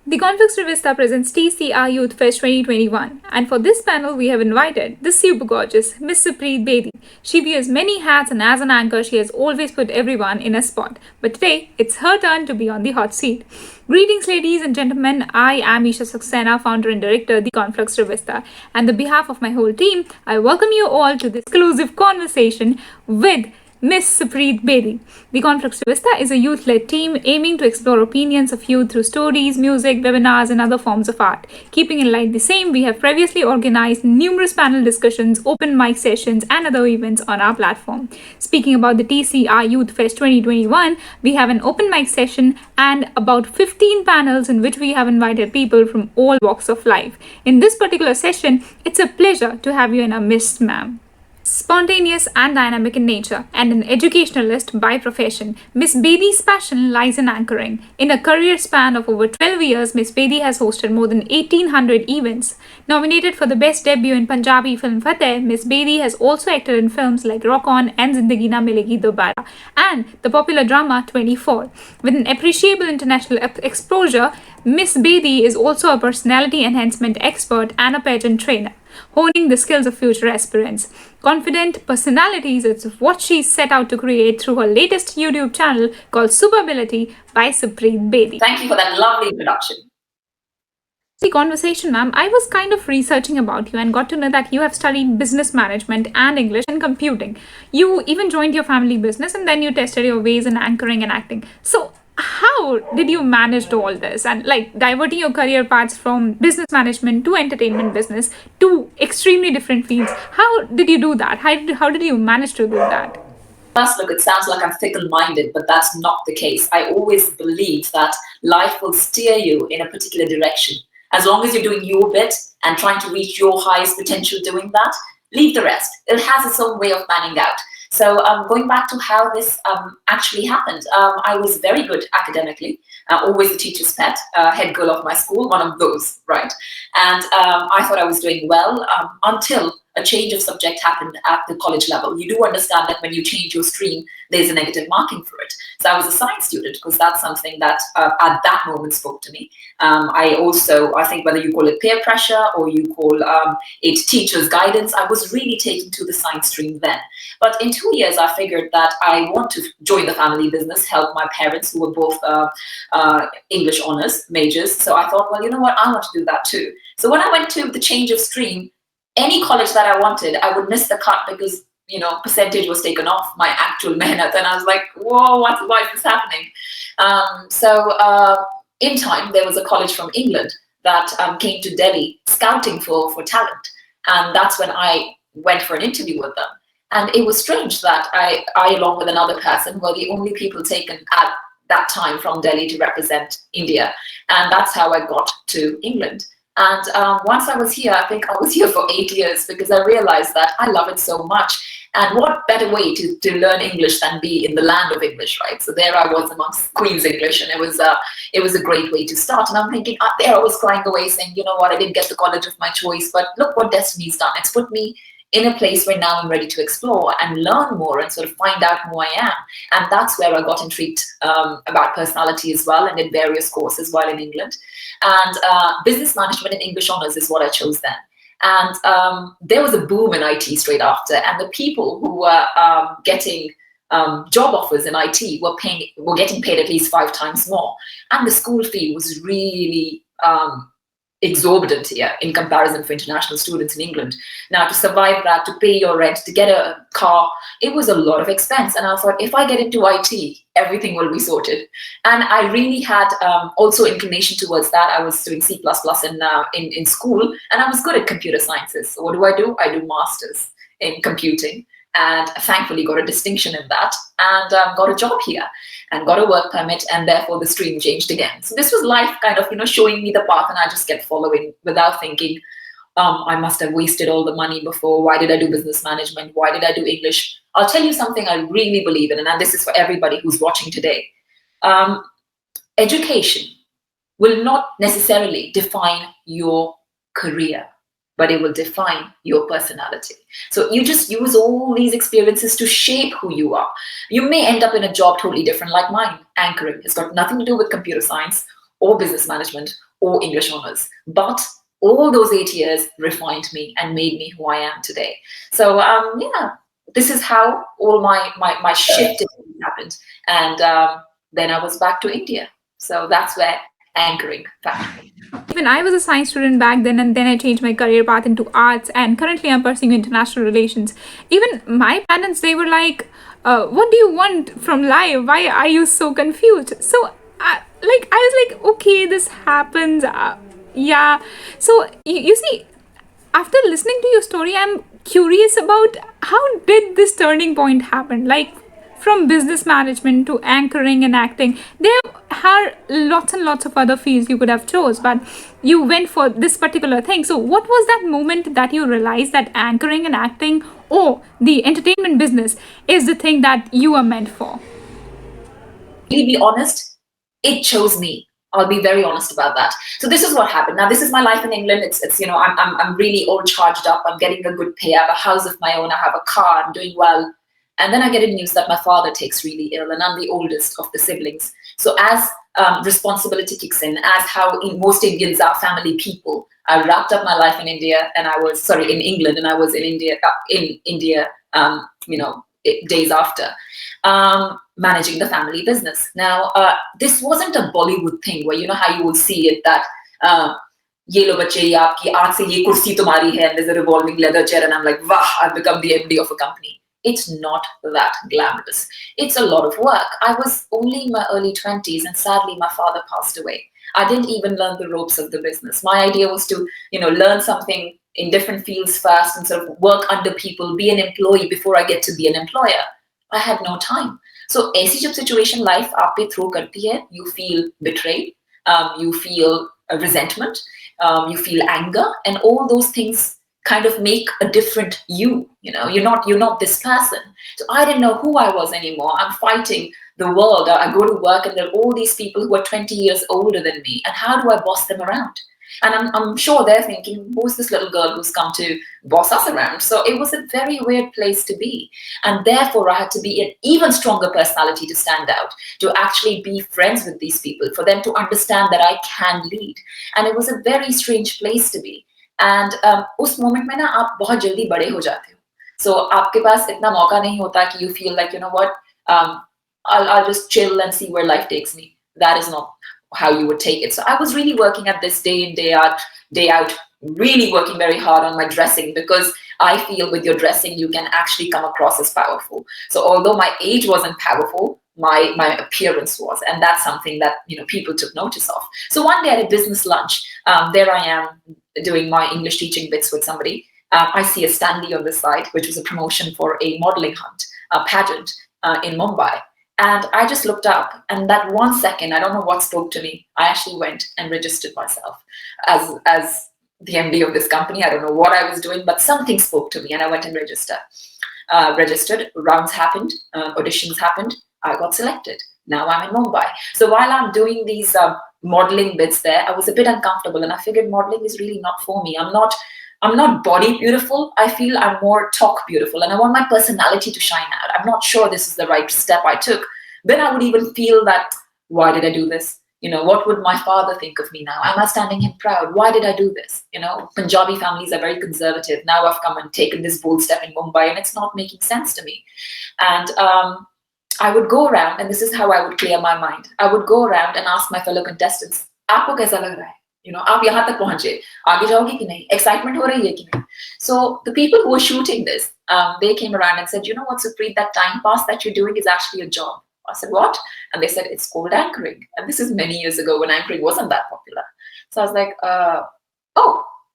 The Conflux Rivista presents TCR Youth Fest 2021, and for this panel, we have invited the super gorgeous Ms. Supreet Bedi. She wears many hats, and as an anchor, she has always put everyone in a spot. But today, it's her turn to be on the hot seat. Greetings, ladies and gentlemen. I am Esha Saxena, founder and director of the Conflux Rivista, and on behalf of my whole team, I welcome you all to this exclusive conversation with Ms. Supreet Bedi. The Conflux Rivista is a youth-led team aiming to explore opinions of youth through stories, music, webinars, and other forms of art. Keeping in line the same, we have previously organized numerous panel discussions, open mic sessions, and other events on our platform. Speaking about the TCR Youth Fest 2021, we have an open mic session and about 15 panels in which we have invited people from all walks of life. In this particular session, it's a pleasure to have you in our midst, ma'am. Spontaneous and dynamic in nature, and an educationalist by profession, Ms.Bedi's passion lies in anchoring. In a career span of over 12 years, Ms.Bedi has hosted more than 1,800 events. Nominated for the Best Debut in Punjabi Film Fateh, Ms.Bedi has also acted in films like Rock On Zindagi, milegi, Dobara, and the popular drama 24. With an appreciable international exposure, Ms.Bedi is also a personality enhancement expert and a pageant trainer, honing the skills of future aspirants. Confident personalities is what she set out to create through her latest YouTube channel called SUPAbility by Supreet Bedi. Thank you for that lovely introduction. The conversation, ma'am, I was kind of researching about you and got to know that you have studied business management and English and computing. You even joined your family business and then you tested your ways in anchoring and acting. So how did you manage all this and diverting your career paths from business management to entertainment business to extremely different fields? How did you do that? How did you manage to do that? First look, it sounds like I'm fickle-minded, but that's not the case. I always believe that life will steer you in a particular direction. As long as you're doing your bit and trying to reach your highest potential doing that, leave the rest. It has its own way of panning out. So going back to how this actually happened, I was very good academically, always a teacher's pet, head girl of my school, one of those, right? And I thought I was doing well until a change of subject happened at the college level. You do understand that when you change your stream, there's a negative marking for it. So I was a science student because that's something that at that moment spoke to me. I think whether you call it peer pressure or you call it teacher's guidance, I was really taken to the science stream then. But in 2 years, I figured that I want to join the family business, help my parents who were both English honors majors. So I thought, well, you know what, I want to do that too. So when I went to the change of stream, any college that I wanted, I would miss the cut because, percentage was taken off my actual mehnat. And I was like, whoa, why is this happening? In time, there was a college from England that came to Delhi scouting for talent. And that's when I went for an interview with them. And it was strange that I along with another person, were the only people taken at that time from Delhi to represent India. And that's how I got to England. And once I was here, I think I was here for 8 years because I realized that I love it so much. And what better way to learn English than be in the land of English, right? So there I was amongst Queen's English, and it was a great way to start. And I'm thinking, there I was crying away saying, you know what, I didn't get the college of my choice, but look what destiny's done. It's put me in a place where now I'm ready to explore and learn more and sort of find out who I am. And that's where I got intrigued about personality as well, and did various courses while in England. And business management and English honors is what I chose then. And there was a boom in IT straight after, and the people who were getting job offers in IT were getting paid at least 5 times more. And the school fee was really exorbitant here in comparison for international students in England. Now, to survive that, to pay your rent, to get a car, it was a lot of expense. And I thought, if I get into IT, everything will be sorted. And I really had also inclination towards that. I was doing C++ in school, and I was good at computer sciences. So what do? I do masters in computing, and thankfully got a distinction in that, and got a job here and got a work permit, and therefore the stream changed again. So this was life kind of, showing me the path, and I just kept following without thinking, I must have wasted all the money before. Why did I do business management? Why did I do English? I'll tell you something I really believe in, and this is for everybody who's watching today. Education will not necessarily define your career, but it will define your personality. So you just use all these experiences to shape who you are. You may end up in a job totally different, like mine, anchoring. It's got nothing to do with computer science or business management or English honors. But all those 8 years refined me and made me who I am today. So this is how all my shift happened. And then I was back to India. So that's where anchoring found me. Even I was a science student back then, and then I changed my career path into arts, and currently I'm pursuing international relations. Even my parents, they were like, what do you want from life? Why are you so confused? So I was like, okay, this happens. Yeah. So you see, after listening to your story, I'm curious about how did this turning point happen? Like from business management to anchoring and acting, there are lots and lots of other fields you could have chose, but you went for this particular thing. So what was that moment that you realized that anchoring and acting or the entertainment business is the thing that you are meant for? Really be honest, it chose me. I'll be very honest about that. So this is what happened. Now this is my life in England. It's I'm really all charged up. I'm getting a good pay. I have a house of my own. I have a car. I'm doing well. And then I get a news that my father takes really ill, and I'm the oldest of the siblings. So as responsibility kicks in, as how most Indians are family people, I wrapped up my life in India, and I was in England, and I was in India, days after, managing the family business. Now, this wasn't a Bollywood thing where, you know how you will see it that ye lo bache, ye aapki aaj se ye kursi tumhari hai, and there's a revolving leather chair, and I'm like, wow, I've become the MD of a company. It's not that glamorous. It's a lot of work. I was only in my early 20s, and sadly, my father passed away. I didn't even learn the ropes of the business. My idea was to, learn something in different fields first and sort of work under people, be an employee before I get to be an employer. I had no time. So, aisi jab situation life aap pe throw karti hai, you feel betrayed, you feel resentment, you feel anger, and all those things kind of make a different you. You're not this person. So I didn't know who I was anymore. I'm fighting the world. I go to work and there are all these people who are 20 years older than me, and how do I boss them around? And I'm sure they're thinking, who's this little girl who's come to boss us around? So it was a very weird place to be. And therefore I had to be an even stronger personality to stand out, to actually be friends with these people, for them to understand that I can lead. And it was a very strange place to be. And उस moment में ना आप बहुत जल्दी बड़े हो जाते हो. So आपके पास इतना मौका नहीं होता कि you feel like, you know what, I'll just chill and see where life takes me. That is not how you would take it. So I was really working at this day in, day out, really working very hard on my dressing, because I feel with your dressing, you can actually come across as powerful. So although my age wasn't powerful, my appearance was, and that's something that people took notice of. So one day at a business lunch, there I am doing my English teaching bits with somebody. I see a standee on the side, which was a promotion for a modeling hunt, a pageant in Mumbai. And I just looked up, and that 1 second, I don't know what spoke to me. I actually went and registered myself as the MD of this company. I don't know what I was doing, but something spoke to me, and I went and registered. Rounds happened, auditions happened. I got selected. Now I'm in Mumbai. So while I'm doing these modeling bits there, I was a bit uncomfortable, and I figured modeling is really not for me. I'm not body beautiful. I feel I'm more talk beautiful, and I want my personality to shine out. I'm not sure this is the right step I took. Then I would even feel that, why did I do this? What would my father think of me now? Am I standing him proud? Why did I do this? Punjabi families are very conservative. Now I've come and taken this bold step in Mumbai, and it's not making sense to me. And I would go around, and this is how I would clear my mind. I would go around and ask my fellow contestants, "Aapko kaisa lag raha hai? आप यहाँ तक पहुंचे, आगे जाओगे कि नहीं? Excitement हो रही है कि नहीं?" So the people who were shooting this, they came around and said, "You know what, Supreet, that time pass that you're doing is actually a job." I said, "What?" And they said, "It's called anchoring." And this is many years ago when anchoring wasn't that popular. So I was like,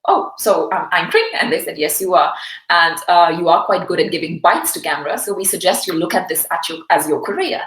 oh, so I'm anchoring? And they said, "Yes, you are. And you are quite good at giving bites to camera. So we suggest you look at this as your career."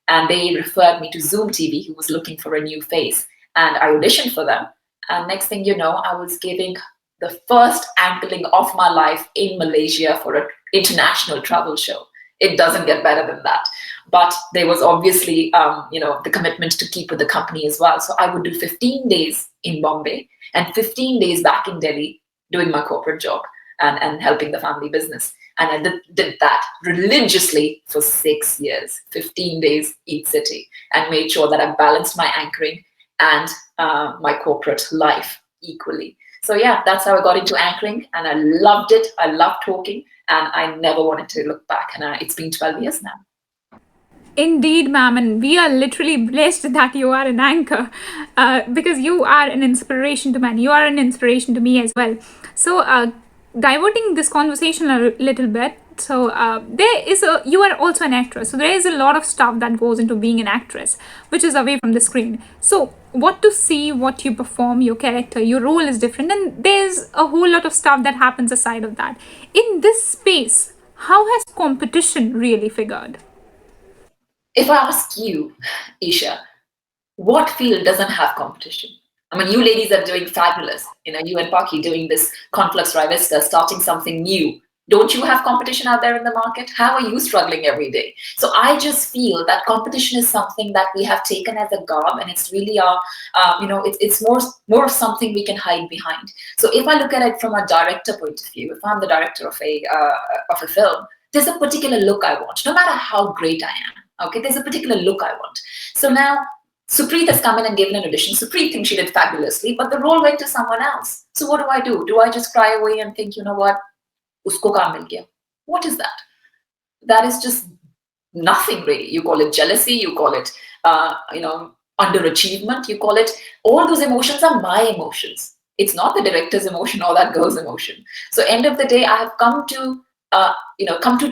And they referred me to Zoom TV, who was looking for a new face. And I auditioned for them. And next thing you know, I was giving the first angling of my life in Malaysia for an international travel show. It doesn't get better than that. But there was obviously, the commitment to keep with the company as well. So I would do 15 days in Bombay and 15 days back in Delhi doing my corporate job and helping the family business. And I did that religiously for 6 years, 15 days each city, and made sure that I balanced my anchoring and my corporate life equally. So yeah, that's how I got into anchoring, and I loved it. I loved talking, and I never wanted to look back. And it's been 12 years now. Indeed, ma'am, and we are literally blessed that you are an anchor, because you are an inspiration to many. You are an inspiration to me as well. So, diverting this conversation a little bit, so you are also an actress. So there is a lot of stuff that goes into being an actress, which is away from the screen. So what to see, what you perform, your character, your role is different, and there's a whole lot of stuff that happens aside of that. In this space, how has competition really figured? If I ask you, Esha, what field doesn't have competition? I mean, you ladies are doing fabulous. You and Paki doing this Conflux Rivista, starting something new. Don't you have competition out there in the market? How are you struggling every day? So I just feel that competition is something that we have taken as a garb, and it's really it's more of something we can hide behind. So if I look at it from a director point of view, if I'm the director of a film, there's a particular look I want, no matter how great I am. Okay, there's a particular look I want. So now Supreet has come in and given an audition. Supreet thinks she did fabulously, but the role went to someone else. So what do? Do I just cry away and think, you know what, usko kaam mil gaya? What is that? That is just nothing really. You call it jealousy, you call it, underachievement, you call it, all those emotions are my emotions. It's not the director's emotion or that girl's emotion. So end of the day, I have come to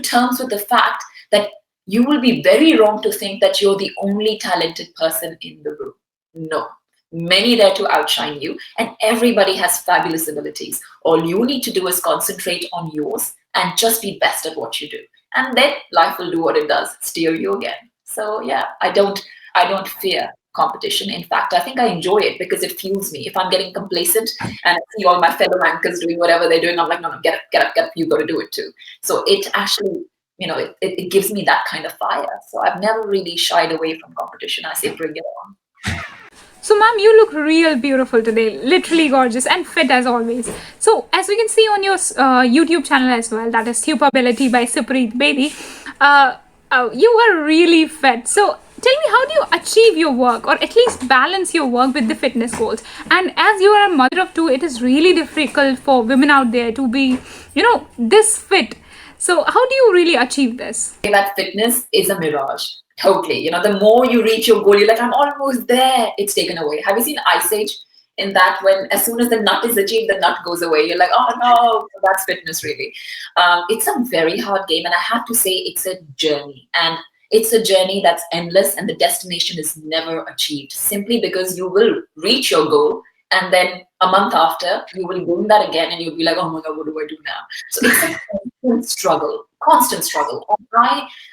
terms with the fact that you will be very wrong to think that you're the only talented person in the room. No. Many there to outshine you, and everybody has fabulous abilities. All you need to do is concentrate on yours and just be best at what you do. And then life will do what it does, steer you again. So yeah, I don't fear competition. In fact, I think I enjoy it because it fuels me. If I'm getting complacent and I see all my fellow anchors doing whatever they're doing, I'm like, no, get up, you got to do it too. So it actually, it gives me that kind of fire. So I've never really shied away from competition. I say, bring it on. So, ma'am, you look real beautiful today, literally gorgeous and fit as always. So, as we can see on your YouTube channel as well, that is SUPAbility by Supreet Bedi, you are really fit. So, tell me, how do you achieve your work, or at least balance your work with the fitness goals? And as you are a mother of two, it is really difficult for women out there to be, this fit. So, how do you really achieve this? That fitness is a mirage. Totally. The more you reach your goal, you're like, I'm almost there. It's taken away. Have you seen Ice Age? In that, when as soon as the nut is achieved, the nut goes away. You're like, oh no, that's fitness really. It's a very hard game, and I have to say it's a journey. And it's a journey that's endless, and the destination is never achieved, simply because you will reach your goal, and then a month after, you will do that again, and you'll be like, oh my God, what do I do now? So it's a constant struggle.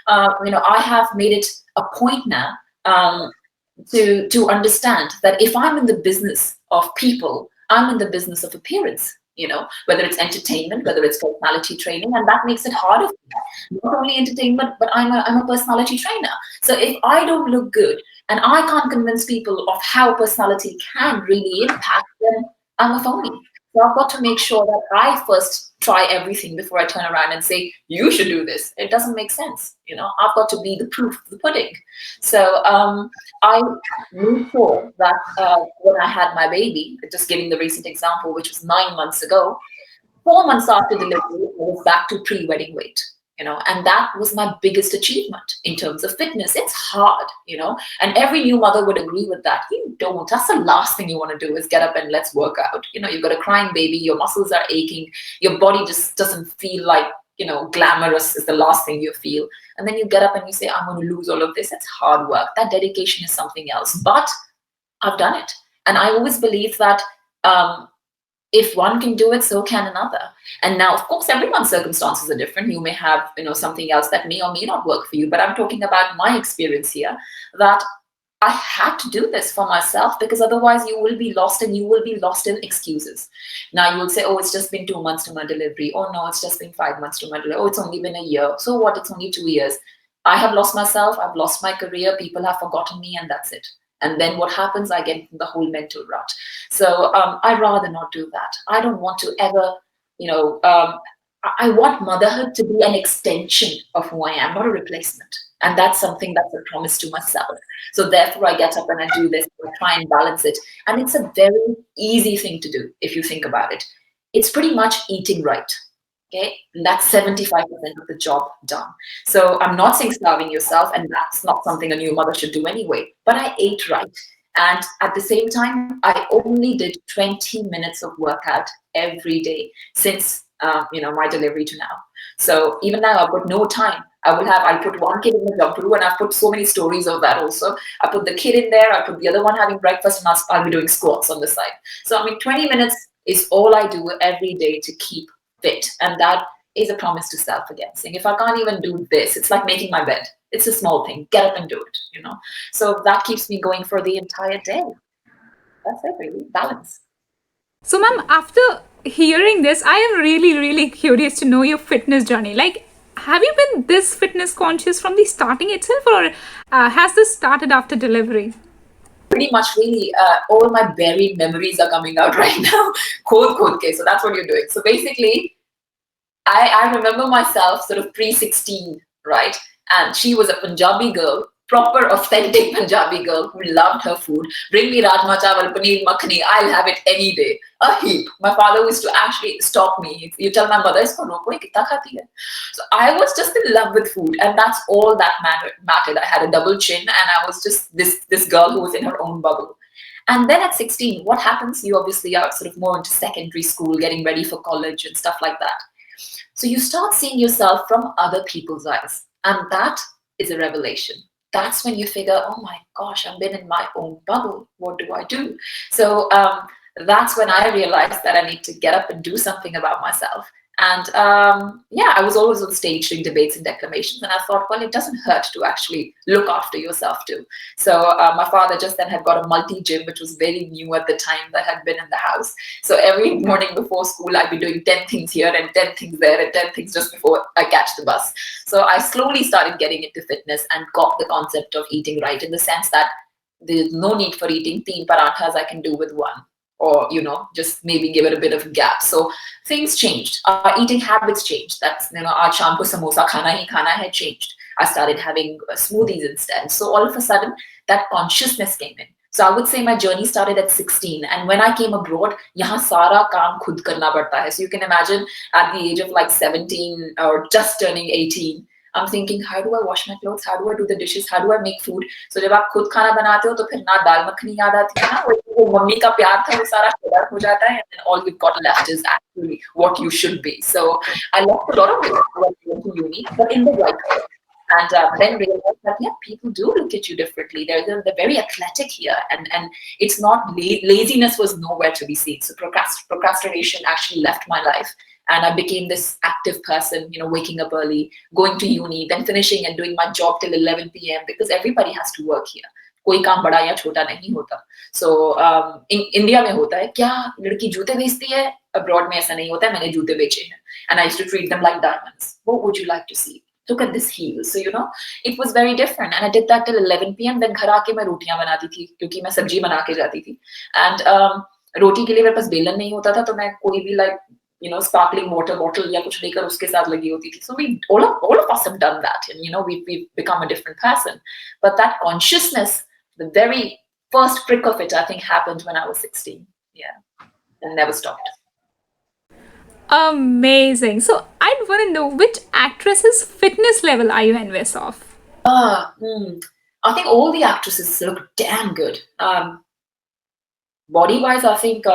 And I have made it a point now to understand that if I'm in the business of people, I'm in the business of appearance. Whether it's entertainment, whether it's personality training, and that makes it harder for me. Not only entertainment, but I'm a personality trainer. So if I don't look good and I can't convince people of how personality can really impact, then I'm a phony. So I've got to make sure that I first try everything before I turn around and say, you should do this. It doesn't make sense. I've got to be the proof of the pudding. So I made sure that when I had my baby, just giving the recent example, which was 9 months ago, 4 months after delivery, I was back to pre-wedding weight. And that was my biggest achievement in terms of fitness. It's hard, and every new mother would agree with that. You don't. That's the last thing you want to do is get up and let's work out. You've got a crying baby, your muscles are aching, your body just doesn't feel like, glamorous is the last thing you feel. And then you get up and you say, I'm going to lose all of this. It's hard work. That dedication is something else. But I've done it. And I always believe that if one can do it, so can another. And now, of course, everyone's circumstances are different. You may have, something else that may or may not work for you. But I'm talking about my experience here, that I had to do this for myself, because otherwise you will be lost, and you will be lost in excuses. Now you will say, oh, it's just been 2 months to my delivery. Oh no, it's just been 5 months to my delivery. Oh, it's only been a year. So what? It's only 2 years. I have lost myself. I've lost my career. People have forgotten me, and that's it. And then what happens? I get into the whole mental rut. So I'd rather not do that. I don't want to ever, I want motherhood to be an extension of who I am, not a replacement. And that's something that's a promise to myself. So therefore, I get up and I do this, I try and balance it. And it's a very easy thing to do if you think about it. It's pretty much eating right. Okay, and that's 75% of the job done. So I'm not saying starving yourself, and that's not something a new mother should do anyway. But I ate right. And at the same time, I only did 20 minutes of workout every day since my delivery to now. So even now, I've got no time. I'll put one kid in the jump room, and I've put so many stories of that also. I put the kid in there, I put the other one having breakfast, and I'll be doing squats on the side. So, I mean, 20 minutes is all I do every day to keep fit. And that is a promise to self again, saying, if I can't even do this, it's like making my bed. It's a small thing. Get up and do it. So that keeps me going for the entire day. That's it, really. Balance. So, ma'am, after hearing this, I am really, really curious to know your fitness journey. Like, have you been this fitness conscious from the starting itself, or has this started after delivery? Pretty much, really, all my buried memories are coming out right now. Khod ke. So that's what you're doing. So basically, I remember myself sort of pre-16, right? And she was a Punjabi girl, proper authentic Punjabi girl who loved her food. Bring me rajma chawal, paneer makhani, I'll have it any day. A heap. My father used to actually stop me. You tell my mother, isko roko, ye kitna khati hai? So I was just in love with food, and that's all that mattered. I had a double chin, and I was just this girl who was in her own bubble. And then at 16, what happens? You obviously are sort of more into secondary school, getting ready for college and stuff like that. So you start seeing yourself from other people's eyes. And that is a revelation. That's when you figure, oh my gosh, I've been in my own bubble. What do I do? So that's when I realized that I need to get up and do something about myself. And I was always on stage doing debates and declamations. And I thought, well, it doesn't hurt to actually look after yourself too. So my father just then had got a multi-gym, which was very new at the time, that had been in the house. So every morning before school, I'd be doing 10 things here and 10 things there and 10 things just before I catch the bus. So I slowly started getting into fitness and got the concept of eating right, in the sense that there's no need for eating 3 parathas I can do with one. Or, just maybe give it a bit of a gap. So things changed. Our eating habits changed. That's, our sham ko samosa khana had changed. I started having smoothies instead. So all of a sudden, that consciousness came in. So I would say my journey started at 16. And when I came abroad, yahan sara kaam khud karna padta hai. So you can imagine at the age of like 17 or just turning 18, I'm thinking, how do I wash my clothes? How do I do the dishes? How do I make food? So जब आप खुद खाना बनाते हो तो फिर ना दाल मखनी याद आती है ना, वो मम्मी का प्यार था वो सारा शेयर हो जाता है, and then all you've got left is actually what you should be. So I lost a lot of weight when I went to uni, but in the right way. And then realized that people do look at you differently. They're very athletic here, and it's not laziness was nowhere to be seen. So procrastination actually left my life. And I became this active person, waking up early, going to uni, then finishing and doing my job till 11 p.m. because everybody has to work here. कोई काम बड़ा या छोटा नहीं होता. So India में होता है क्या लड़की जूते बेचती है, abroad में ऐसा नहीं होता है, मैंने जूते बेचे हैं. And I used to treat them like diamonds. What would you like to see? Look at this heel. So it was very different, and I did that till 11 p.m. Then घर आके मैं रोटियां बनाती थी क्योंकि मैं सब्जी बना के जाती थी. And रोटी के लिए मेरे पास बेलन नहीं होता था, तो मैं कोई भी sparkling water bottle या कुछ लेकर उसके साथ लगी होती थी. So all of us have done that, and we've become a different person. But that consciousness, the very first prick of it, I think happened when I was 16. Yeah, and never stopped. Amazing. So I'd want to know, which actress's fitness level are you envious of? I think all the actresses look damn good. Body-wise, I think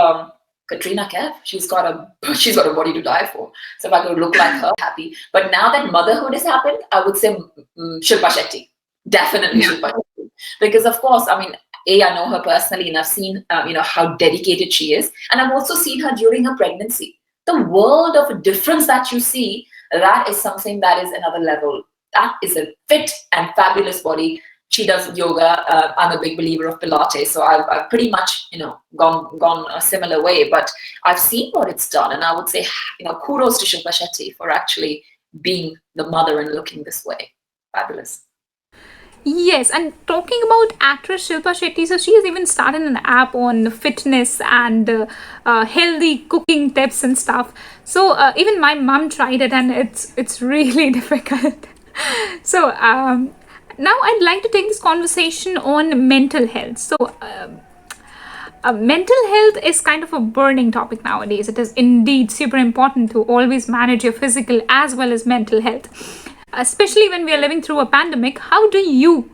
Katrina Kaif, she's got a body to die for. So if I could look like her, happy. But now that motherhood has happened, I would say Shilpa Shetty. Definitely Shilpa Shetty. Because of course, I know her personally, and I've seen how dedicated she is. And I've also seen her during her pregnancy. The world of difference that you see, that is something that is another level. That is a fit and fabulous body. She does yoga. I'm a big believer of Pilates, so I've pretty much gone a similar way. But I've seen what it's done, and I would say kudos to Shilpa Shetty for actually being the mother and looking this way. Fabulous. Yes, and talking about actress Shilpa Shetty, so she has even started an app on fitness and healthy cooking tips and stuff. So even my mom tried it, and it's really difficult. So Now, I'd like to take this conversation on mental health. So, mental health is kind of a burning topic nowadays. It is indeed super important to always manage your physical as well as mental health, especially when we are living through a pandemic. How do you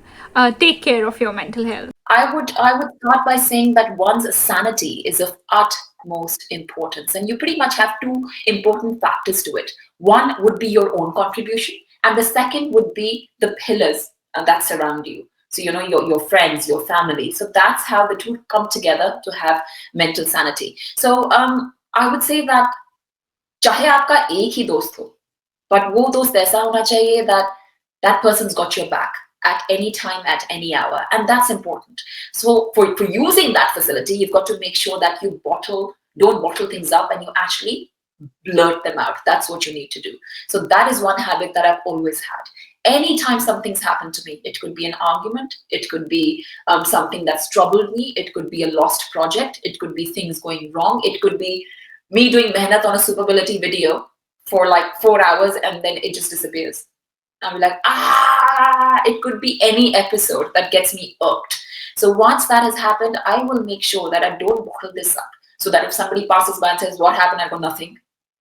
take care of your mental health? I would start by saying that one's sanity is of utmost importance, and you pretty much have two important factors to it. One would be your own contribution, and the second would be the pillars that surround you. So your friends, your family. So that's how the two come together to have mental sanity. So I would say that चाहे आपका एक ही दोस्त हो, but वो दोस्त ऐसा होना चाहिए that that person's got your back at any time, at any hour, and that's important. So for using that facility, you've got to make sure that you don't bottle things up, and you actually blurt them out. That's what you need to do. So that is one habit that I've always had. Anytime something's happened to me, it could be an argument, it could be something that's troubled me, it could be a lost project, it could be things going wrong, it could be me doing mehnat on a SUPAbility video for like 4 hours and then it just disappears. I'm like, it could be any episode that gets me irked. So once that has happened, I will make sure that I don't bottle this up. So that if somebody passes by and says, what happened? I go, nothing.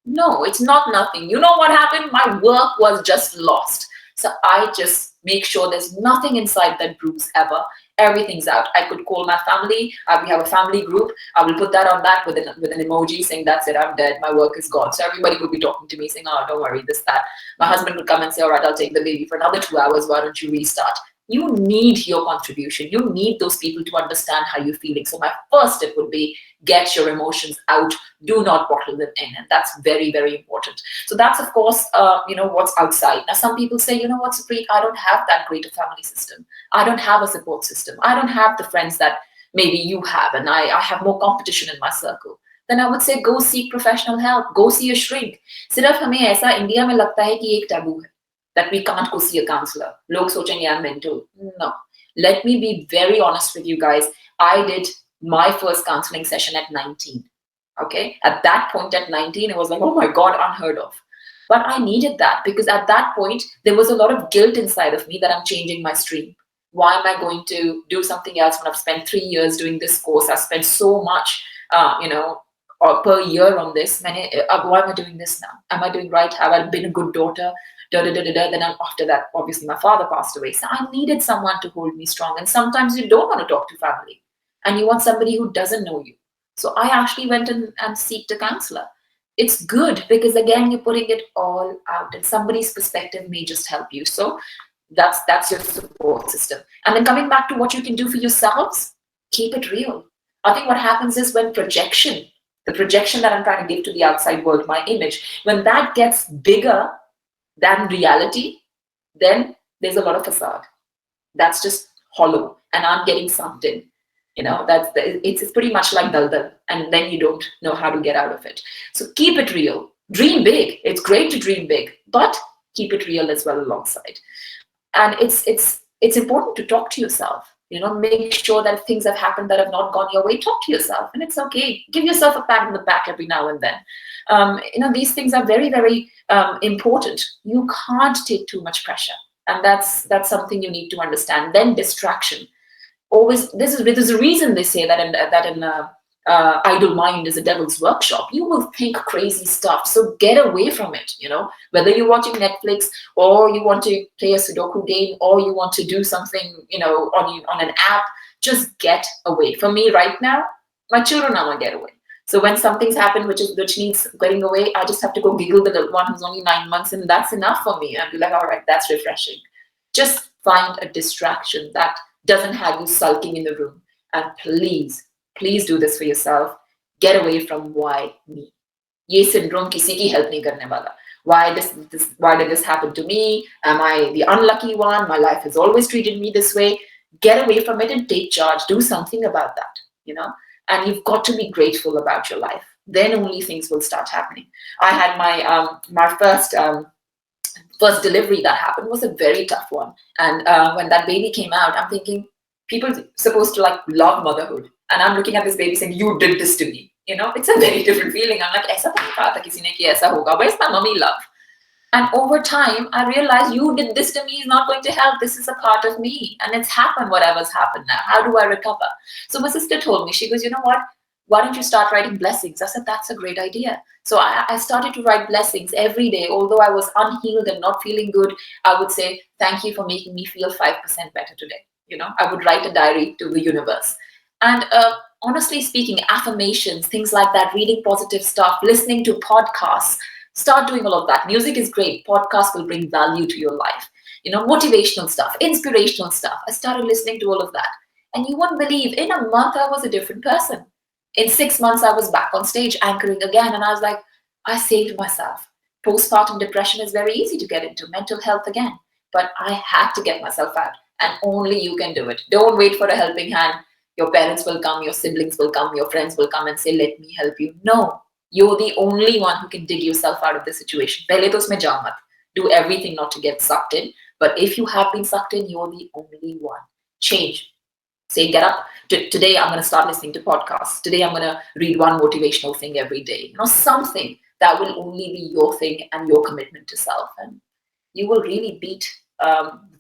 No, it's not nothing. You know what happened? My work was just lost. So I just make sure there's nothing inside that bruise ever. Everything's out. I could call my family. We have a family group. I will put that on that with an emoji saying, that's it, I'm dead. My work is gone. So everybody would be talking to me saying, oh, don't worry, this, that. My husband would come and say, all right, I'll take the baby for another 2 hours. Why don't you restart? You need your contribution. You need those people to understand how you're feeling. So my first step would be get your emotions out. Do not bottle them in. And that's very, very important. So that's, of course, what's outside. Now, some people say, you know what, Supreet, I don't have that great a family system. I don't have a support system. I don't have the friends that maybe you have. And I have more competition in my circle. Then I would say, go seek professional help. Go see a shrink. सिर्फ हमें ऐसा India में लगता है कि एक taboo है that we can't go see a counselor. Log sochenge I'm mental. No. Let me be very honest with you guys. I did my first counseling session at 19. Okay? At that point at 19, it was like, oh my God, unheard of. But I needed that because at that point, there was a lot of guilt inside of me that I'm changing my stream. Why am I going to do something else when I've spent 3 years doing this course? I've spent so much, per year on this. Why am I doing this now? Am I doing right? Have I been a good daughter? Then after that, obviously my father passed away. So I needed someone to hold me strong. And sometimes you don't want to talk to family and you want somebody who doesn't know you. So I actually went and sought a counselor. It's good because again, you're putting it all out and somebody's perspective may just help you. So that's your support system. And then coming back to what you can do for yourselves, keep it real. I think what happens is when the projection that I'm trying to give to the outside world, my image, when that gets bigger than reality, then there's a lot of facade. That's just hollow, and I'm getting sunk in. It's pretty much like daldal, and then you don't know how to get out of it. So keep it real. Dream big. It's great to dream big, but keep it real as well alongside. And it's important to talk to yourself. Make sure that if things have happened that have not gone your way, talk to yourself, and it's okay. Give yourself a pat on the back every now and then. These things are very, very important. You can't take too much pressure, and that's something you need to understand. Then distraction. Always, there's a reason they say that in idle mind is a devil's workshop. You will think crazy stuff, so get away from it. Whether you're watching Netflix or you want to play a Sudoku game or you want to do something on an app, just get away. For me right now, my children are my getaway. So when something's happened which needs getting away, I just have to go giggle the little one who's only 9 months, and that's enough for me. I'll be like, all right, that's refreshing. Just find a distraction that doesn't have you sulking in the room. And please do this for yourself. Get away from why me. Ye syndrome kisi ki help nahi karne wala. Why did this happen to me? Am I the unlucky one? My life has always treated me this way. Get away from it and take charge. Do something about that, And you've got to be grateful about your life. Then only things will start happening. I had my first delivery that happened was a very tough one. And when that baby came out, I'm thinking, people are supposed to love motherhood. And I'm looking at this baby saying, you did this to me. It's a very different feeling. I'm like, aisa nahi kaha tha kisi ne ki aisa hoga. Where's my mommy love? And over time, I realized you did this to me is not going to help. This is a part of me. And it's happened, whatever's happened now. How do I recover? So my sister told me, she goes, you know what? Why don't you start writing blessings? I said, that's a great idea. So I started to write blessings every day. Although I was unhealed and not feeling good, I would say, thank you for making me feel 5% better today. I would write a diary to the universe. And honestly speaking, affirmations, things like that, reading positive stuff, listening to podcasts, start doing all of that. Music is great. Podcasts will bring value to your life. Motivational stuff, inspirational stuff. I started listening to all of that. And you won't believe, in a month, I was a different person. In 6 months, I was back on stage anchoring again. And I was like, I saved myself. Postpartum depression is very easy to get into, mental health again. But I had to get myself out. And only you can do it. Don't wait for a helping hand. Your parents will come, your siblings will come, your friends will come and say, let me help you. No, you're the only one who can dig yourself out of the situation. Pehle to usme jao mat. Do everything not to get sucked in. But if you have been sucked in, you're the only one. Change. Say, get up. Today, I'm going to start listening to podcasts. Today, I'm going to read one motivational thing every day. Something that will only be your thing and your commitment to self. And you will really beat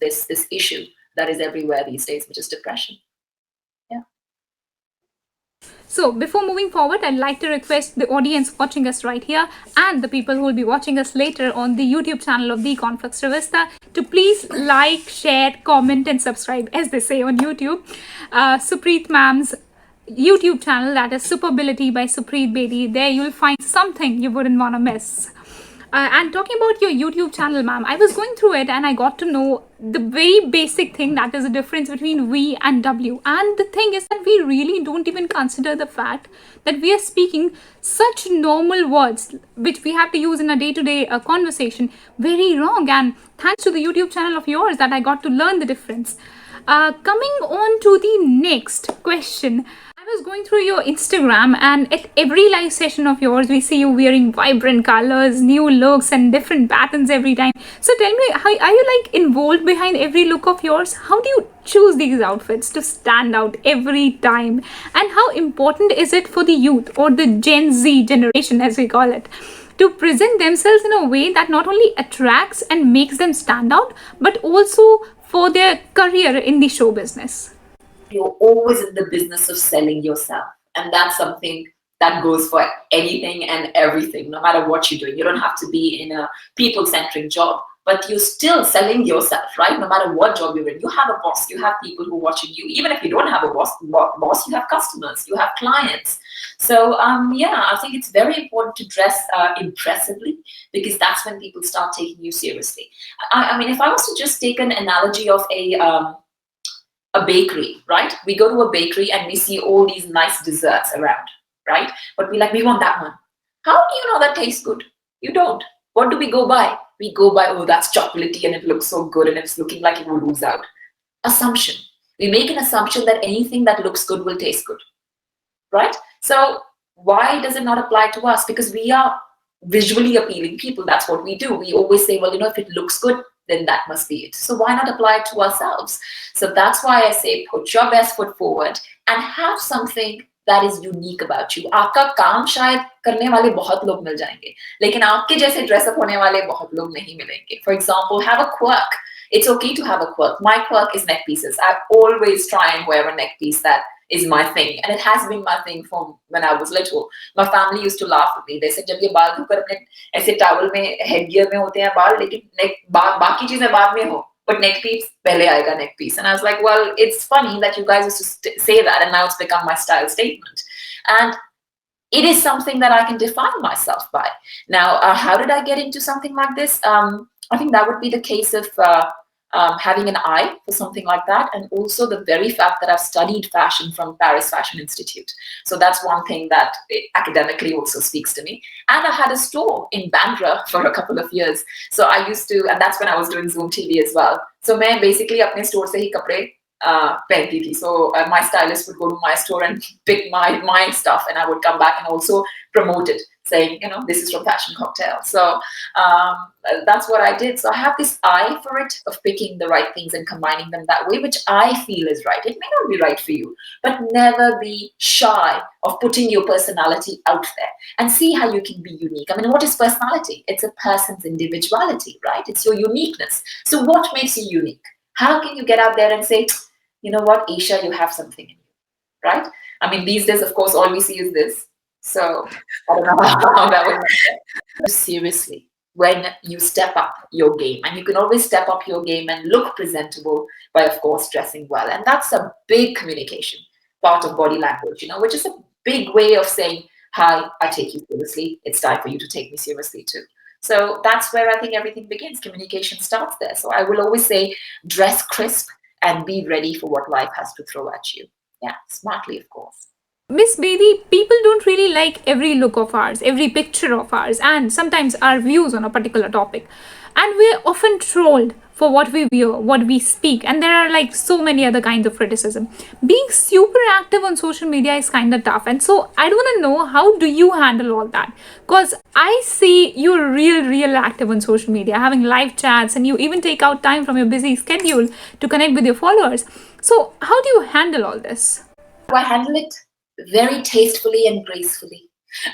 this issue that is everywhere these days, which is depression. So before moving forward, I'd like to request the audience watching us right here and the people who will be watching us later on the YouTube channel of the Conflux Rivista to please like, share, comment and subscribe, as they say on YouTube. Supreet ma'am's YouTube channel, that is SUPAbility by Supreet Bedi. There you'll find something you wouldn't want to miss. And talking about your YouTube channel, ma'am, I was going through it and I got to know the very basic thing, that is the difference between we and W. And the thing is that we really don't even consider the fact that we are speaking such normal words which we have to use in a day-to-day conversation very wrong. And thanks to the YouTube channel of yours that I got to learn the difference. Coming on to the next question. I was going through your Instagram and at every live session of yours, we see you wearing vibrant colors, new looks and different patterns every time. So tell me, how are you like involved behind every look of yours? How do you choose these outfits to stand out every time? And how important is it for the youth or the Gen Z generation, as we call it, to present themselves in a way that not only attracts and makes them stand out, but also for their career in the show business? You're always in the business of selling yourself. And that's something that goes for anything and everything, no matter what you're doing. You don't have to be in a people-centric job, but you're still selling yourself, right? No matter what job you're in. You have a boss, you have people who are watching you. Even if you don't have a boss, you have customers, you have clients. So yeah, I think it's very important to dress impressively, because that's when people start taking you seriously. I mean, if I was to just take an analogy of a bakery, right? We go to a bakery and we see all these nice desserts around, right? But we want that one. How do you know that tastes good? You don't. What do we go by? We go by, oh, that's chocolatey and it looks so good and it's looking like it will lose out. Assumption. We make an assumption that anything that looks good will taste good, right? So why does it not apply to us? Because we are visually appealing people. That's what we do. We always say, well, if it looks good, then that must be it. So why not apply it to ourselves? So that's why I say put your best foot forward and have something that is unique about you. आपका काम शायद करने वाले बहुत लोग मिल जाएंगे, लेकिन आपके जैसे dress up होने वाले बहुत लोग नहीं मिलेंगे. For example, have a quirk. It's okay to have a quirk. My quirk is neck pieces. I always try and wear a neck piece that is my thing, and it has been my thing from when I was little. My family used to laugh at me. They said, जब ये बाल धोकर अपने ऐसे towel में headgear में होते हैं बाल, लेकिन neck बाकी चीजें बाद में हो, but neck piece पहले आएगा neck piece. And I was like, well, it's funny that you guys used to say that, and now it's become my style statement. And it is something that I can define myself by. Now, how did I get into something like this? I think that would be the case of having an eye for something like that, and also the very fact that I've studied fashion from Paris Fashion Institute. So that's one thing that academically also speaks to me. And I had a store in Bandra for a couple of years. So I used to, and that's when I was doing Zoom TV as well. So मैं basically अपने store से ही कपड़े पहनती थी. So my stylist would go to my store and pick my stuff, and I would come back and also promote it, saying, this is from Fashion Cocktail. So that's what I did. So I have this eye for it, of picking the right things and combining them that way, which I feel is right. It may not be right for you, but never be shy of putting your personality out there and see how you can be unique. I mean, what is personality? It's a person's individuality, right? It's your uniqueness. So what makes you unique? How can you get out there and say, you know what, Esha, you have something in you, right? I mean, these days, of course, all we see is this. So I don't know how that would seriously when you step up your game, and you can always step up your game and look presentable by, of course, dressing well. And that's a big communication part of body language, which is a big way of saying, hi, I take you seriously. It's time for you to take me seriously too. So that's where I think everything begins. Communication starts there. So I will always say, dress crisp and be ready for what life has to throw at you. Yeah, smartly, of course. Ms.Bedi, people don't really like every look of ours, every picture of ours, and sometimes our views on a particular topic. And we're often trolled for what we wear, what we speak, and there are like so many other kinds of criticism. Being super active on social media is kind of tough, and so I want to know, how do you handle all that? Because I see you're real active on social media, having live chats, and you even take out time from your busy schedule to connect with your followers. So how do you handle all this? I handle it very tastefully and gracefully.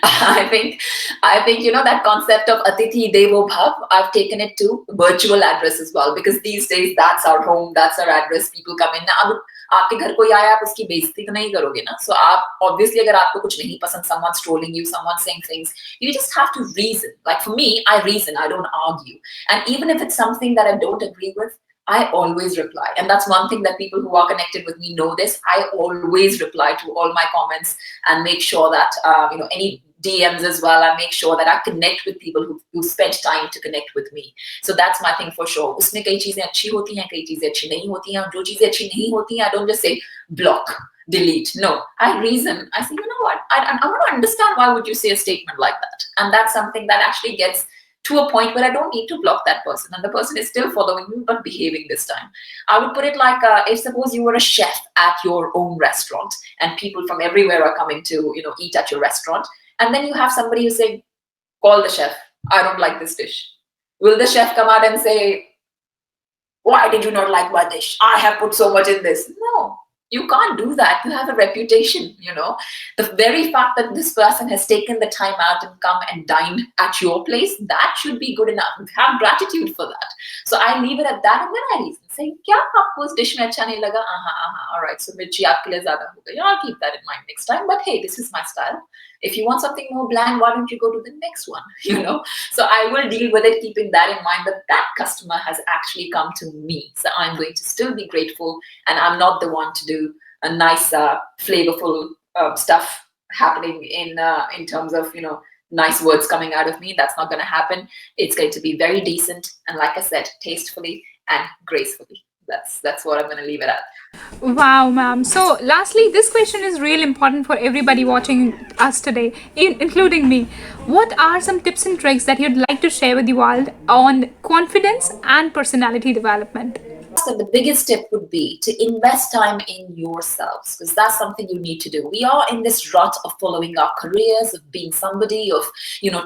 I think that concept of Atithi Devo Bhav, I've taken it to virtual address as well, because these days that's our home, that's our address. People come in. अब आपके घर कोई आया, आप उसकी बेइज्जती तो नहीं करोगे ना? So आप obviously, अगर आपको कुछ नहीं पसंद, someone's trolling you, someone saying things, you just have to reason. Like for me, I reason, I don't argue. And even if it's something that I don't agree with, I always reply. And that's one thing that people who are connected with me know this. I always reply to all my comments and make sure that, any DMs as well. I make sure that I connect with people who spent time to connect with me. So that's my thing for sure. उसमें कई चीजें अच्छी होती हैं, कई चीजें अच्छी नहीं होती हैं, और जो चीजें अच्छी नहीं होती हैं, I don't just say block, delete. No, I reason. I say, you know what? I want to understand, why would you say a statement like that? And that's something that actually gets to a point where I don't need to block that person, and the person is still following me but behaving this time. I would put it like, if suppose you were a chef at your own restaurant and people from everywhere are coming to eat at your restaurant, and then you have somebody who say, call the chef, I don't like this dish. Will the chef come out and say, why did you not like my dish? I have put so much in this. No, you can't do that. You have a reputation, The very fact that this person has taken the time out and come and dined at your place, that should be good enough. Have gratitude for that. So I leave it at that, and then I reason. Say, kya aapko us dish mein acha nahi laga? All right, so mirchi aapke liye zyada ho gayi. I'll keep that in mind next time. But hey, this is my style. If you want something more bland, why don't you go to the next one? So I will deal with it, keeping that in mind, that that customer has actually come to me. So I'm going to still be grateful, and I'm not the one to do a nice, flavorful stuff happening in terms of nice words coming out of me. That's not going to happen. It's going to be very decent, and like I said, tastefully and gracefully. That's what I'm going to leave it at. Wow, ma'am. So, lastly, this question is real important for everybody watching us today, including me. What are some tips and tricks that you'd like to share with the world on confidence and personality development? So the biggest tip would be to invest time in yourselves, because that's something you need to do. We are in this rut of following our careers, of being somebody, of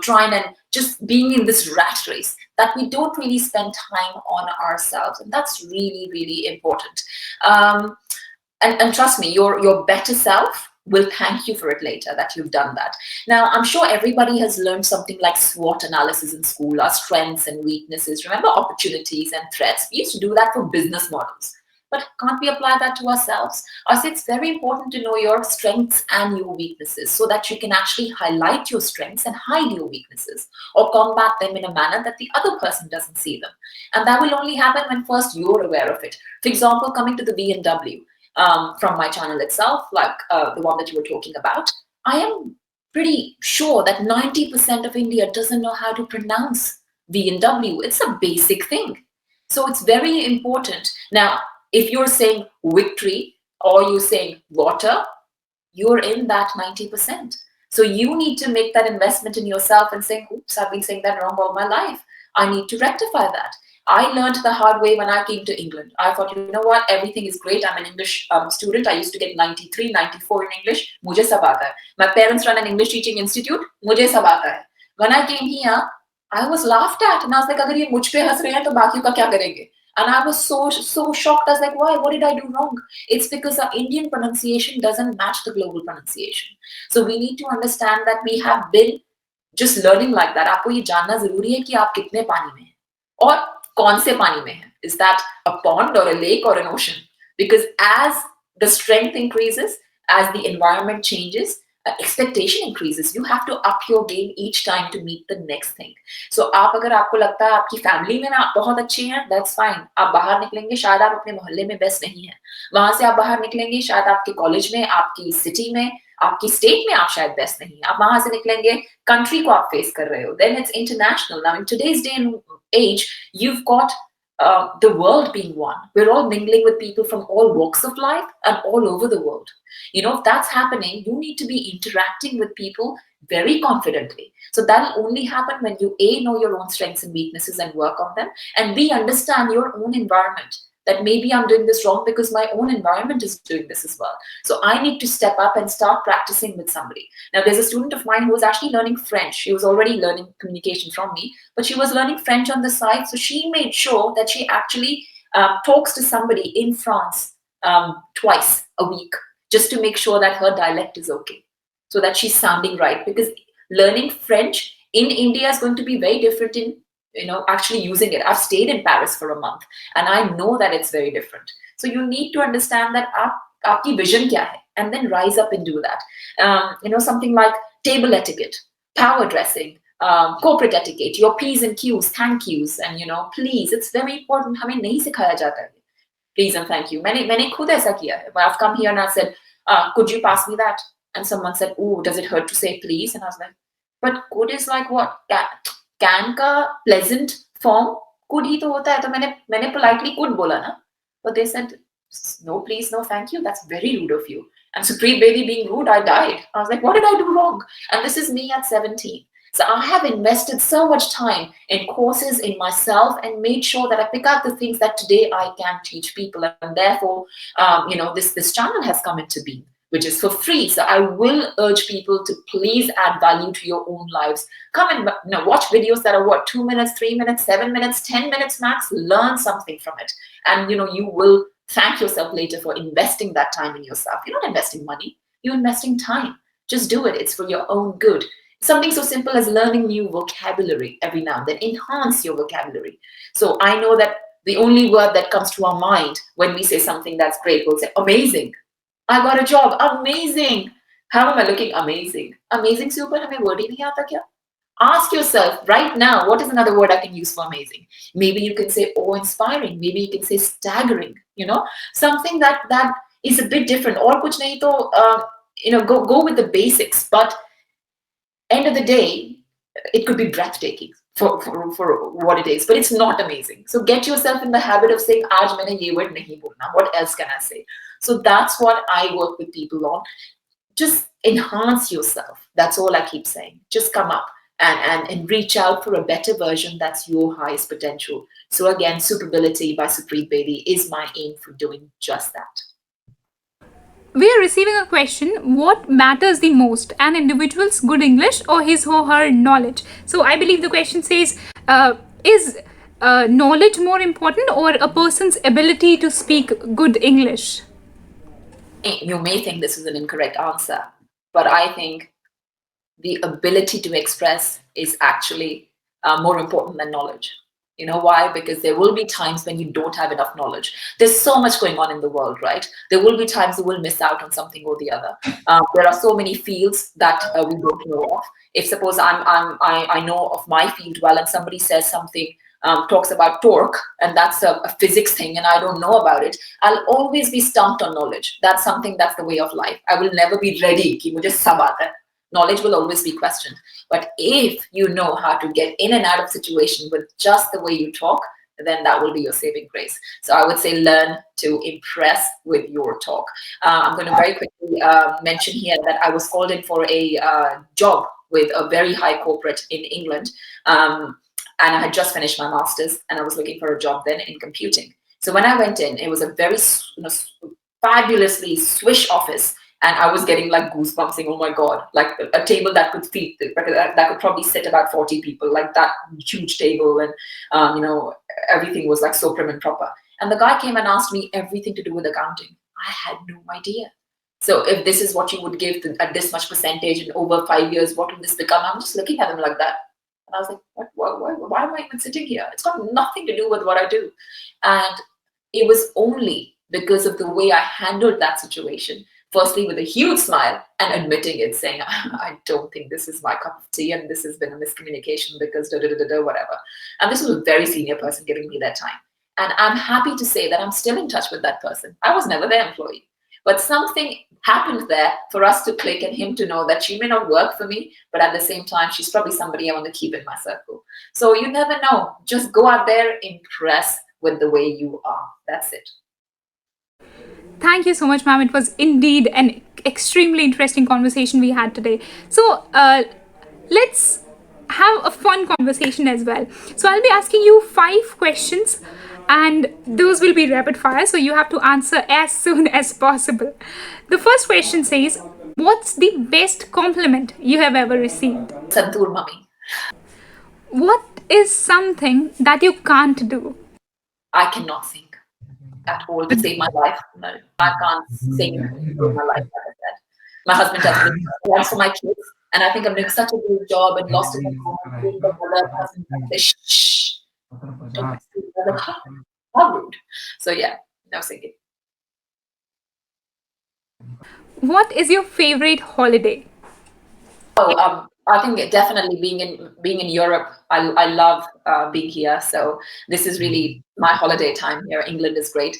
trying and just being in this rat race, that we don't really spend time on ourselves, and that's really important. And trust me, your better self will thank you for it later, that you've done that. Now, I'm sure everybody has learned something like SWOT analysis in school, our strengths and weaknesses. Remember, opportunities and threats. We used to do that for business models. But can't we apply that to ourselves? I say it's very important to know your strengths and your weaknesses, so that you can actually highlight your strengths and hide your weaknesses, or combat them in a manner that the other person doesn't see them. And that will only happen when first you're aware of it. For example, coming to the BMW. From my channel itself, like the one that you were talking about, I am pretty sure that 90% of India doesn't know how to pronounce BMW. It's a basic thing. So it's very important. Now, if you're saying victory or you're saying water, you're in that 90%. So you need to make that investment in yourself and saying, oops, I've been saying that wrong all my life. I need to rectify that. I learned the hard way when I came to England. I thought, you know what, everything is great. I'm an English student. I used to get 93, 94 in English. Mujhe sab aata hai. My parents run an English teaching institute. Mujhe sab aata hai. When I came here, I was laughed at. And I was like, agar ye mujh pe has rahe hain, to baaki ka kya karenge? And I was so shocked. I was like, why? What did I do wrong? It's because the Indian pronunciation doesn't match the global pronunciation. So we need to understand that we have been just learning like that. आपको ये जानना जरूरी है कि आप कितने पानी में हैं और कौन से पानी में हैं. Is that a pond or a lake or an ocean? Because as the strength increases, as the environment changes, expectation increases. You have to up your game each time to meet the next thing. So आप अगर आपको लगता है आपकी family में ना आप बहुत अच्छे हैं, that's fine. आप बाहर निकलेंगे, शायद आप अपने मोहल्ले में बेस्ट नहीं हैं. वहां से आप बाहर निकलेंगे, शायद आपके कॉलेज में, आपकी सिटी में, आपकी स्टेट में आप शायद बेस्ट नहीं है. आप वहां से निकलेंगे, कंट्री को आप फेस कर रहे हो. Then it's international. Now in today's day and age, you've got the world being one. We're all mingling with people from all walks of life and all over the world. You know, if that's happening, you need to be interacting with people very confidently. So that'll only happen when you A, know your own strengths and weaknesses and work on them, and B, understand your own environment. That maybe I'm doing this wrong because my own environment is doing this as well. So I need to step up and start practicing with somebody. Now, there's a student of mine who was actually learning French. She was already learning communication from me, but she was learning French on the side. So she made sure that she actually talks to somebody in France twice a week, just to make sure that her dialect is okay, so that she's sounding right. Because learning French in India is going to be very different in, you know, actually using it. I've stayed in Paris for a month and I know that it's very different. So you need to understand that aapki vision kya hai, and then rise up and do that. You know, something like table etiquette, power dressing, corporate etiquette, your P's and Q's, thank yous, and, you know, please. It's very important. हमें नहीं सिखाया जाता है. Please and thank you. मैंने खुद ऐसा किया है. I've come here and I said, could you pass me that? And someone said, oh, does it hurt to say please? And I was like, but could is like what? Can का pleasant form could ही तो होता है. तो मैंने politely could बोला ना. But they said, no please, no thank you. That's very rude of you. And Supreet Bedi being rude, I died. I was like, what did I do wrong? And this is me at 17. So I have invested so much time in courses, in myself, and made sure that I pick out the things that today I can teach people. And therefore, you know, this channel has come into being, which is for free. So I will urge people to please add value to your own lives. Come and, you know, watch videos that are what, 2 minutes, 3 minutes, 7 minutes, 10 minutes max. Learn something from it. And, you know, you will thank yourself later for investing that time in yourself. You're not investing money, you're investing time. Just do it. It's for your own good. Something so simple as learning new vocabulary every now and then. Enhance your vocabulary. So I know that the only word that comes to our mind when we say something that's great, we'll say amazing. I got a job. Amazing. How am I looking? Amazing. Amazing से ऊपर हमें word ही नहीं आता क्या? Ask yourself right now, what is another word I can use for amazing? Maybe you can say awe-inspiring. Maybe you can say staggering. You know, something that is a bit different. और कुछ नहीं तो you know, go with the basics. But end of the day, it could be breathtaking for what it is, but it's not amazing. So get yourself in the habit of saying, "Aaj maine ye word nahi bolna. What else can I say?" So that's what I work with people on. Just enhance yourself. That's all I keep saying. Just come up and reach out for a better version that's your highest potential. So again, SUPAbility by Supreet Bedi is my aim for doing just that. We are receiving a question: what matters the most, an individual's good English or his or her knowledge? So I believe the question says, is knowledge more important or a person's ability to speak good English? You may think this is an incorrect answer, but I think the ability to express is actually more important than knowledge. You know why? Because there will be times when you don't have enough knowledge. There's so much going on in the world, right? There will be times you will miss out on something or the other. There are so many fields that we don't know of. If suppose I know of my field well, and somebody says something, talks about torque, and that's a physics thing, and I don't know about it, I'll always be stumped on knowledge. That's something, that's the way of life. I will never be ready. Ki mujhe sab aata hai. Knowledge will always be questioned. But if you know how to get in and out of situation with just the way you talk, then that will be your saving grace. So I would say learn to impress with your talk. I'm going to very quickly mention here that I was called in for a job with a very high corporate in England. and I had just finished my master's, and I was looking for a job then in computing. So when I went in, it was a very fabulously swish office, and I was getting like goosebumps saying, oh my God, like a table that could feed, that could probably sit about 40 people, like that huge table, and everything was like so prim and proper. And the guy came and asked me everything to do with accounting. I had no idea. So if this is what you would give at this much percentage in over 5 years, what will this become? I'm just looking at him like that. And I was like, why am I even sitting here? It's got nothing to do with what I do. And it was only because of the way I handled that situation, firstly with a huge smile and admitting it, saying, I don't think this is my cup of tea, and this has been a miscommunication because whatever. And this was a very senior person giving me their time. And I'm happy to say that I'm still in touch with that person. I was never their employee, but something happened there for us to click and him to know that she may not work for me, but at the same time, she's probably somebody I want to keep in my circle. So you never know. Just go out there, impress with the way you are. That's it. Thank you so much, ma'am. It was indeed an extremely interesting conversation we had today. So let's have a fun conversation as well. So I'll be asking you 5 questions, and those will be rapid fire, so you have to answer as soon as possible. The first question says, what's the best compliment you have ever received? Santoor mummy. What is something that you can't do? I cannot sing at all to save my life. No, I can't sing to save my life, like I said. My husband does me once for my kids, and I think I'm doing such a good job and lost in the moment. But my husband says, shh. How rude. So yeah, no singing. What is your favorite holiday? Oh, I think definitely being in Europe. I love being here. So this is really my holiday time here. England is great.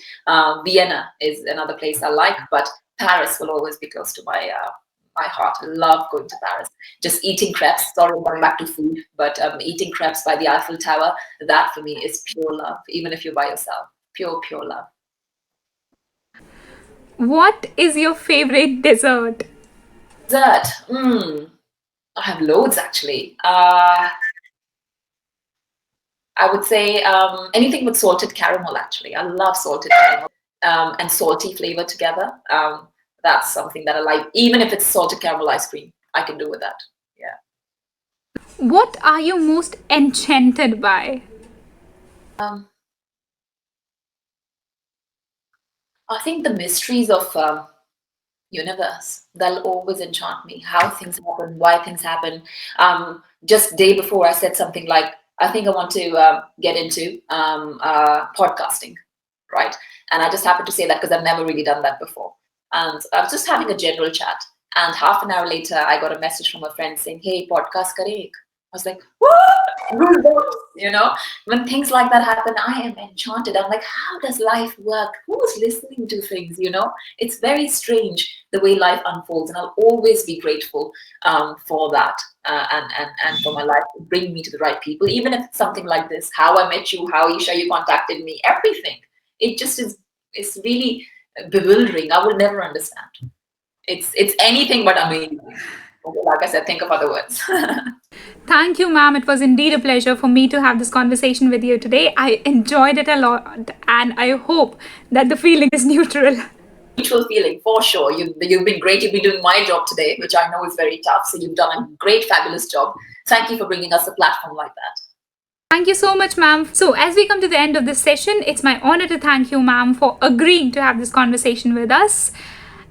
Vienna is another place I like, but Paris will always be close to my heart. I love going to Paris. Just eating crepes. Sorry, I'm going back to food, but eating crepes by the Eiffel Tower. That for me is pure love. Even if you're by yourself, pure love. What is your favorite dessert? Dessert. I have loads actually. I would say anything with salted caramel actually. I love salted caramel and salty flavor together. That's something that I like. Even if it's salted caramel ice cream, I can do with that. Yeah. What are you most enchanted by? I think the mysteries of universe, they'll always enchant me. How things happen, why things happen. Just day before I said something like, I think I want to get into podcasting, right? And I just happened to say that because I've never really done that before. And I was just having a general chat. And half an hour later, I got a message from a friend saying, hey, podcast kare ek. I was like, what? You know, when things like that happen, I am enchanted. I'm like, how does life work? Who's listening to things? You know, it's very strange the way life unfolds, and I'll always be grateful for that and for my life to bring me to the right people. Even if it's something like this, how I met you, how Esha you contacted me, everything. It just is. It's really bewildering. I will never understand. It's anything but amazing. Like I said, think of other words. Thank you, ma'am. It was indeed a pleasure for me to have this conversation with you today. I enjoyed it a lot, and I hope that the feeling is neutral. Mutual feeling, for sure. You've been great. You've been doing my job today, which I know is very tough. So you've done a great, fabulous job. Thank you for bringing us a platform like that. Thank you so much, ma'am. So as we come to the end of this session, it's my honor to thank you, ma'am, for agreeing to have this conversation with us.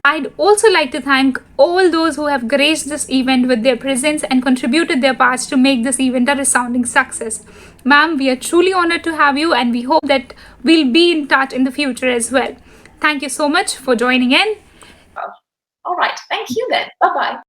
I'd also like to thank all those who have graced this event with their presence and contributed their parts to make this event a resounding success. Ma'am, we are truly honored to have you, and we hope that we'll be in touch in the future as well. Thank you so much for joining in. All right. Thank you then. Bye-bye.